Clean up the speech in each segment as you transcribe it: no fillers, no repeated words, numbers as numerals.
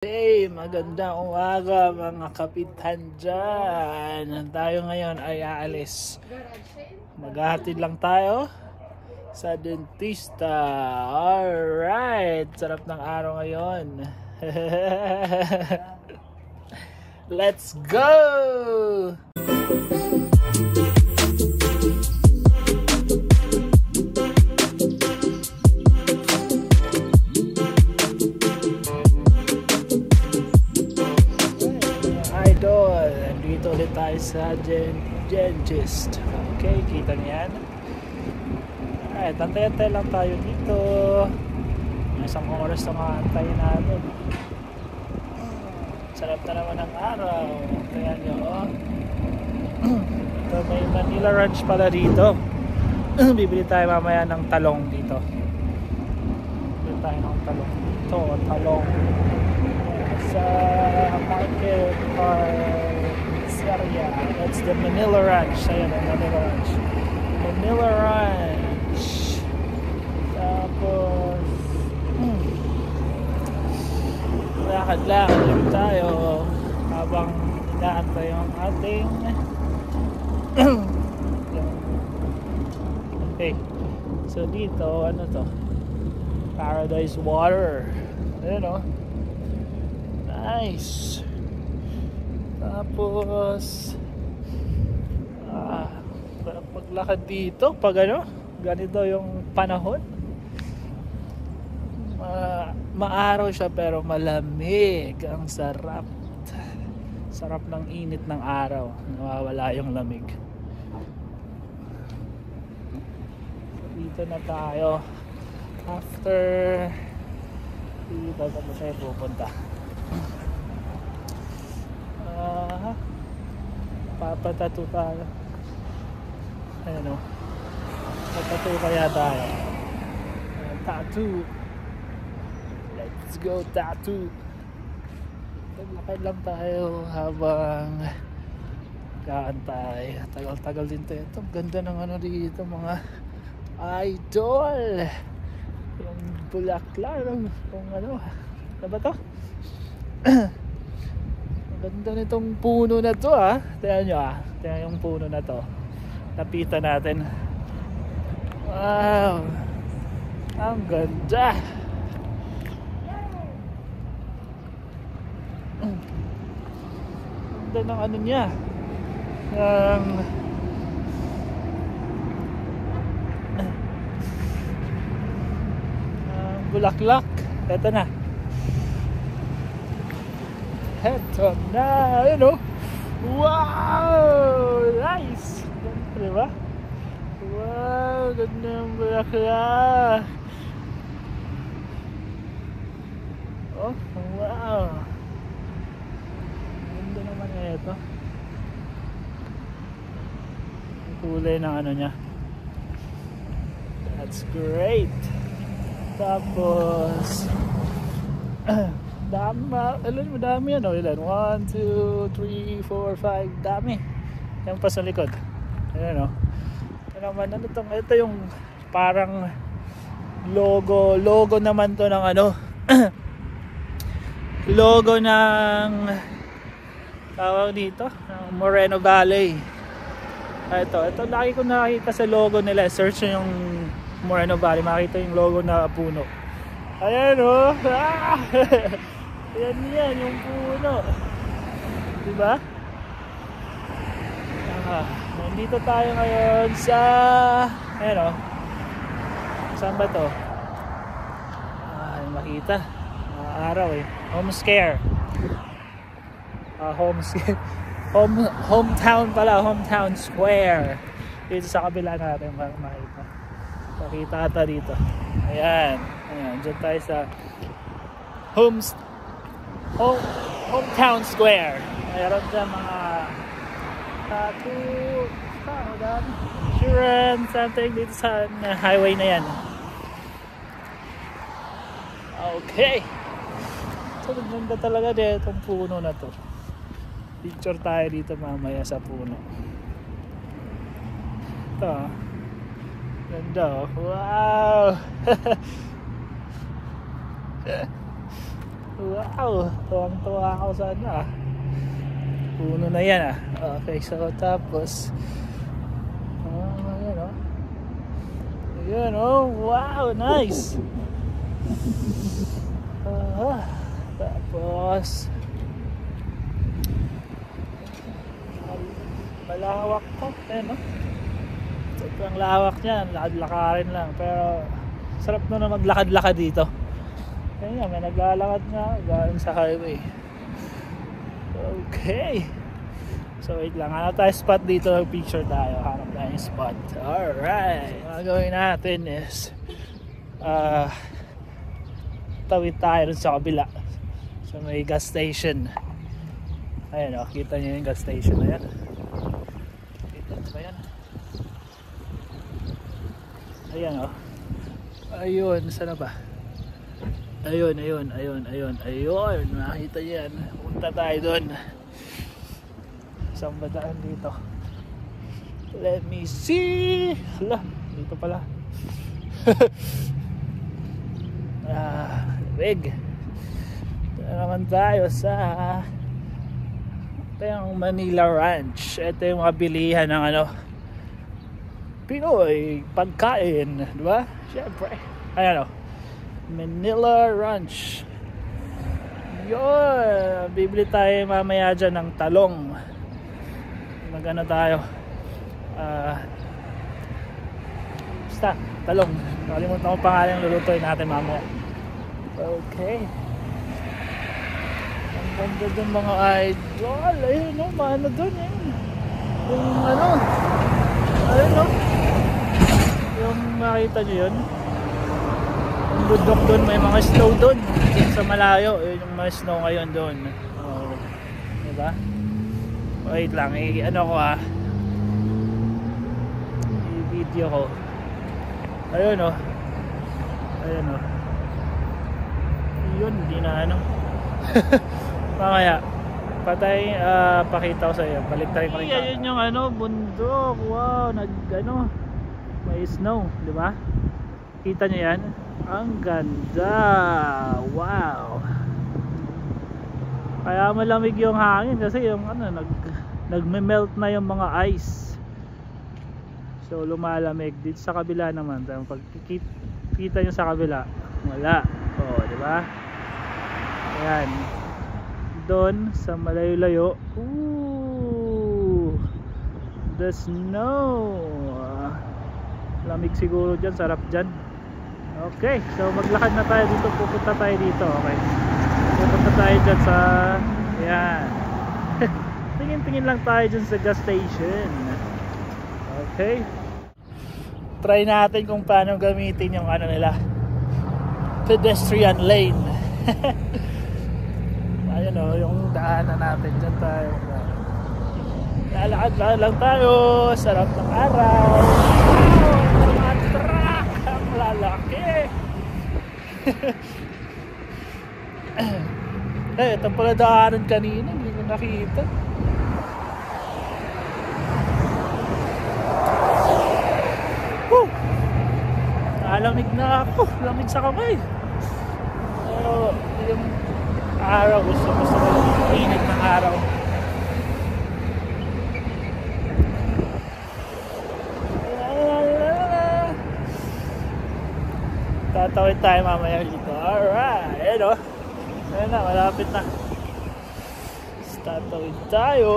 Hey, magandang umaga mga kapitan dyan. Tayo ngayon ay aalis. Maghahatid lang tayo sa dentista. Alright, sarap ng araw ngayon. Let's go! Dito ulit tayo sa dentist. Okay, kita niyan. Alright, antay-antay lang tayo dito. Isang oras na maantay natin. Sarap na naman ang araw. Kaya nyo, oh. Ito, may Manila Ranch pala dito. Bibili tayo mamaya ng talong dito. Bibili tayo ng talong dito. Talong sa market area. That's the Manila Ranch. Ayan ang Manila Ranch. Manila Ranch. Tapos lakad-lakad lang tayo habang inaantay yung ating okay. So dito, ano to? Paradise Water. Ayan o. Nice. Tapos paglakad dito pag ano, ganito yung panahon, maaraw siya pero malamig. Ang sarap ng init ng araw, nawawala yung lamig. Dito na tayo. After dito na tayo pupunta. Papatato tayo. Ayan o, papatato kaya tayo. Tattoo. Let's go tattoo. Lakad lang tayo habang kaantay. Tagal-tagal din tayo. Ito, ganda ng ano dito mga idol. Yung bulaklak kung ano ba to? Ganda nitong puno na to ah. Tingnan nyo ah. Tingnan yung puno na to. Lapitan natin. Wow. Ang ganda. Ganda ng ano niya. Ng bulaklak. Ito na. Heto na, ayun o. Wow! Nice! Ganda, diba? Wow! Ganda yung bulaklak. Oh, wow! Ganda naman ito. Ang kulay ng ano niya. That's great! Tapos madami ano, ilan? 1, 2, 3, 4, 5, dami. Yan pa sa likod. Ayan o. Ito yung parang logo naman to ng ano logo ng tawag dito ng Moreno Valley. Ito lagi ko nakikita sa logo nila. Search yung Moreno Valley, makita yung logo na puno. Ayan o. Yan yung puno. Diba? Nandito tayo ngayon sa ayan o. Saan ba to? Makita araw eh. Home Scare. Hometown pala. Hometown Square. Dito sa kabila natin para makita. Pakita ata dito. Ayan. Diyan tayo sa Hometown Square. Mayroon dyan mga tattoo, insurance, something dito sa highway na yan. Okay. So, ganda talaga dito itong puno na to. Picture tayo dito mamaya sa puno. Ito. Ganda oh. Wow. Wow, tuwang-tuwa ako sa ano ah. Puno na yan ah. Okay, so tapos ayan oh. Ayan oh, wow, nice. Tapos malawak to, ayan oh. Sobrang lawak niyan, lakad-lakarin lang. Pero sarap na maglakad-lakad dito. Kaya nga, may naglalakad nga galing sa highway. Okay. So wait lang, hanap tayo spot dito, picture tayo. Hanap tayo yung spot. Alright. Ang gagawin natin is tawid tayo sa kabila. So may gas station. Ayan o, kita nyo yung gas station na yan. Kita nyo ba yan? Ayan o. Ayun, sana ba? Ayun. Nakita nyo yan. Punta tayo doon. Saan ba daan dito? Let me see. Hala, dito pala. Big. Ito naman tayo sa ito yung Manila Ranch. Ito yung mga bilihan ng ano, Pinoy pagkain, di ba? Siyempre. Ayan o, Manila Ranch. Yun, bibili tayo mamaya dyan ng talong. Magano tayo? Basta, talong. Nakalimutan ko pangalan yung lulutuin natin mamaya. Okay. Ang ganda dun mga idol. Ayun o, maano dun eh. Yung ano, ayun o. Yung makita nyo yun. Yung bundok dun, may mga snow dun. Dito sa malayo, yun yung mga snow ngayon dun. Oh, diba? Wait lang, ano ko i-video ko. Ayun o. Ayun o. Yun, hindi na ano. Mamaya patay, pakita ko sa iyo. Balik tayo. Ayun yung ano, bundok. Wow, ano, may snow, di ba? Kita nyo yan? Ang ganda. Wow. Kaya malamig yung hangin kasi yung ano, nagme-melt na yung mga ice. So lumalamig dito sa kabila naman. Pag kita nyo sa kabila, wala. Oh, di ba? Ayan. Doon sa malayo-layo. Ooh, the snow. Lamig siguro dyan, sarap dyan. Okay, so maglakad na tayo dito. Pupunta tayo dito. Okay, pupunta tayo dyan sa ayan. Tingin-tingin lang tayo dyan sa gas station. Okay, try natin kung paano gamitin yung ano nila, pedestrian lane. Ayun o, yung daanan natin dyan tayo. Lalakad lang tayo. Sarap ng araw. Wow, mga truck. Ang lalaki. Ito pala daanan kanina. Hindi ko nakita. Woo! Nalamig na ako. Lamig sa kamay. Pero yung araw, gusto ko init ng araw. Tatawid tayo mamaya dito. Alright, ayun o. Ayun na, malapit na. Tatawid tayo.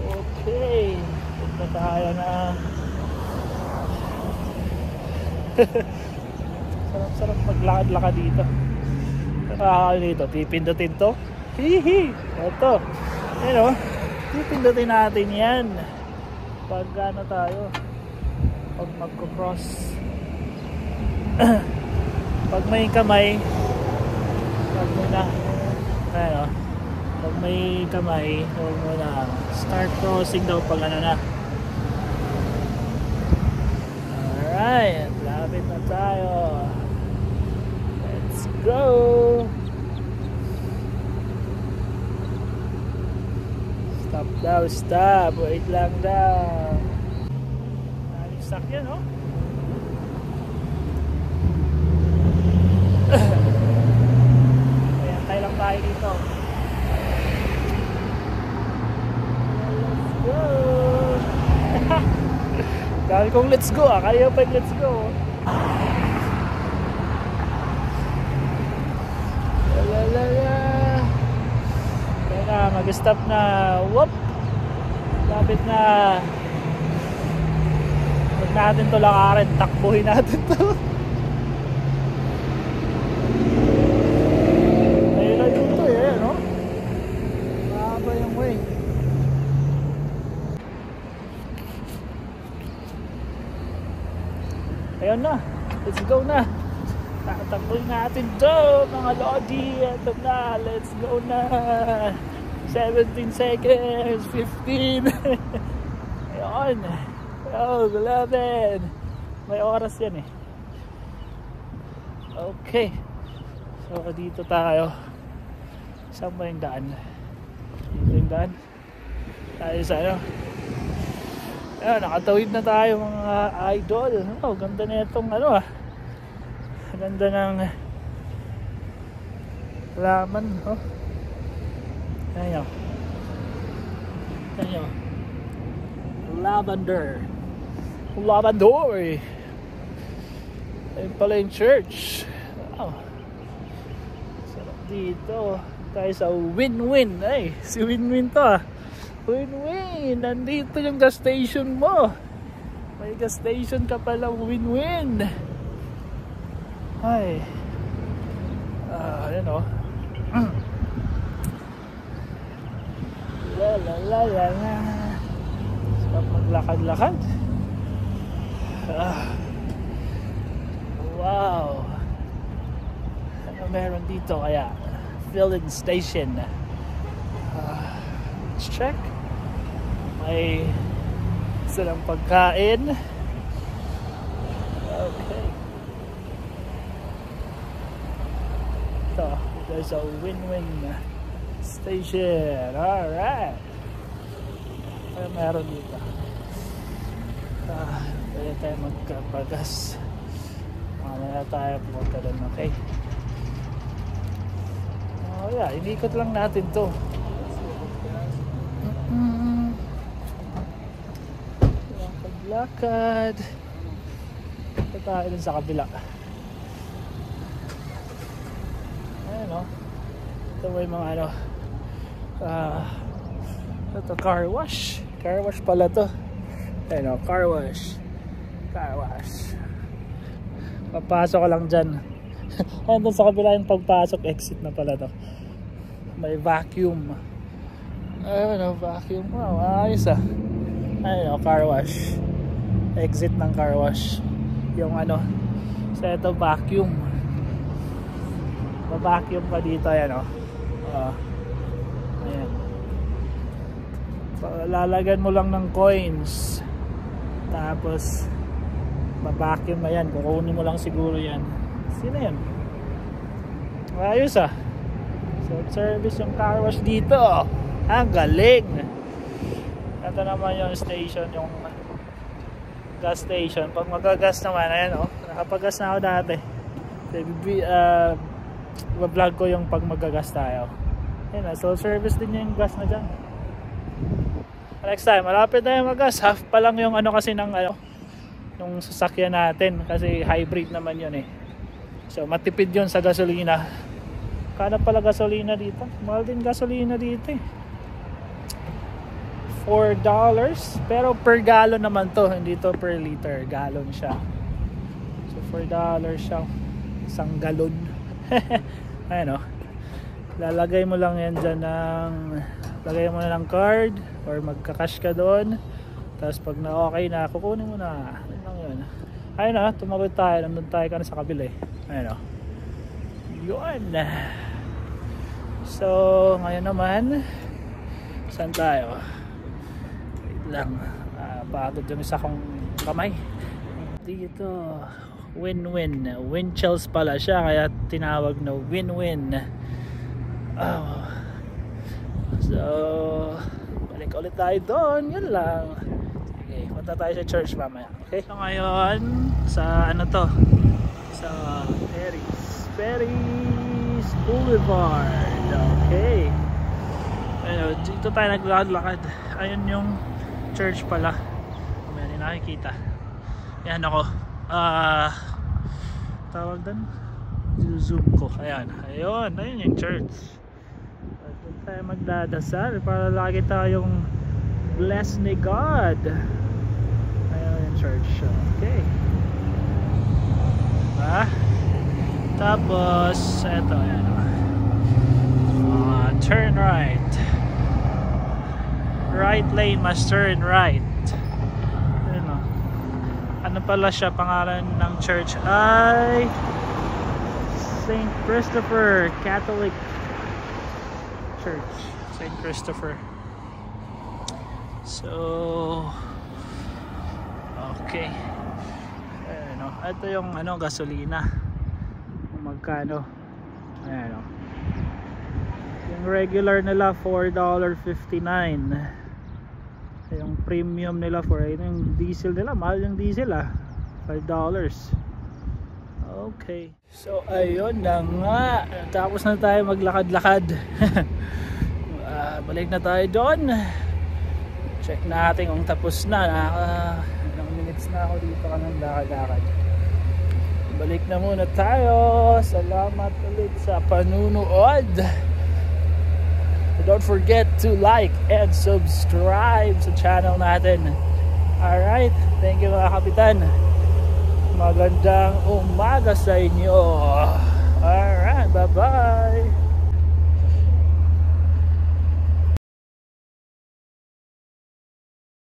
Okay, punta tayo na. Sarap-sarap maglakad-lakad dito. Dito, pipindutin to. Hihi, ito. Ayun o, pipindutin natin yan pag ano tayo, pag magko-cross. Pag may kamay, pag muna, ayun o, pag may kamay, huwag muna start crossing daw pag ano na. Alright, lapit na tayo. Let's go. Stop daw, stop. Wait lang daw. Daming sakyan, no? tayo dito. Let's go! Dahil kong let's go kaya pa let's go. Kaya na, mag-stop na. Whoop! Lapit na. Huwag natin to lakarin, takbuhin natin to. Ayun to no? Mahaba yung way. Ayun na, let's go na. Tatakboy natin to mga lodi. Ito na, let's go na. 17 seconds, 15. Ayun. Oh, 11. May oras yan eh. Okay. So dito tayo. Saan ba yung daan? Dito yung daan. Tayo sa ano. Ayan, nakatawid na tayo mga idol. Oh, ganda na itong ano ah. Ganda ng laman. Oh. Ayan. Ayan. Lavender. Lavender. Ayun pala yung church. Wow. Sarap dito. Tayo sa Win-Win. Ay, si Win-Win to ah. Win-Win. Nandito yung gas station mo. May gas station ka palang Win-Win. Ay. Ayan o. La la la la la. Sarap maglakad-lakad. Wow. Ano meron dito kaya? Filling station. Let's check. May silang pagkain. Okay. Ito, there's a Win-Win station. Alright. Ano meron dito? Pwede tayo magkapagas. Mamaya tayo pumunta doon, okay? Oh yeah, inikot lang natin to. Lakad. Ito tayo dun sa kabila. Ayan o. Ito may mga ano. Ito car wash. Car wash pala to. Ayan o, car wash. Car wash. Papasok ka lang dyan. Ayan dun sa kabila yung pagpasok. Exit na pala to. May vacuum. Ayan o, vacuum. Wow, ayos ah. Ayan o, car wash. Exit ng car wash. Yung ano. So ito vacuum. Vacuum pa dito. Ayan o. Ayan. So, lalagyan mo lang ng coins. Tapos vacuum na yan. Kukunin mo lang siguro yan. Sino yan? Ayos ah. Self-service yung car wash dito. Ang galing. Ito naman yung station. Yung gas station. Pag magagas naman, ayan o. Nakapagas na ako dati. Vlog ko yung pag magagas tayo. Ayan, self-service din yung gas na dyan. Next time, malapit na yung magas. Half pa lang yung ano kasi ng ano, yung sasakyan natin. Kasi hybrid naman yun eh. So matipid yun sa gasolina. Kana pala gasolina dito. Mahal din gasolina dito eh. $4. Pero per gallon naman to. Hindi to per liter. Gallon siya. So $4 siya. Isang galon. Ayan o. Lalagay mo lang yan dyan ng, lagay mo na ng card or magkakash ka doon. Tapos pag na okay na, kukunin mo na. Ayun lang yun. Ayun o. Tumawid tayo. Nandun tayo ka na sa kabila eh. Ayun o. Yun. So ngayon naman, saan tayo? Lang pagod yung isa kong kamay dito. Win-Win. Winchels pala siya kaya tinawag na Win-Win. So balik ulit tayo doon. Yun lang. Okay, punta tayo sa church mamaya. Okay, so ngayon sa ano to, sa Perry's Boulevard. Okay. Ayun, dito tayo naglalakad. Ayun yung church pala. May nakikita. Yan ako. Tawag doon. Zoom ko. Ayan. Ayun yung church. Doon tayo magdadasal para lagi tayong blessed ni God. Ayun yung church. Okay. Diba? Tapos eto, ayan. Turn right. Right lane must turn right. Ano pala siya, pangalan ng church ay St. Christopher Catholic Church. St. Christopher. So okay. Ayan, ito yung gasolina. Magkano? Ayan, yung regular nila $4.59. Yung premium nila yung diesel nila, mahal yung diesel $5. Okay, so ayun na nga, tapos na tayo maglakad-lakad. Balik na tayo doon. Check natin kung tapos na. Ilang minutes na ako dito kanang lakad-lakad. Balik na muna tayo. Salamat ulit sa panunood. Don't forget to like and subscribe sa channel natin. Alright, thank you mga kapitan. Magandang umaga sa inyo. Alright, bye bye.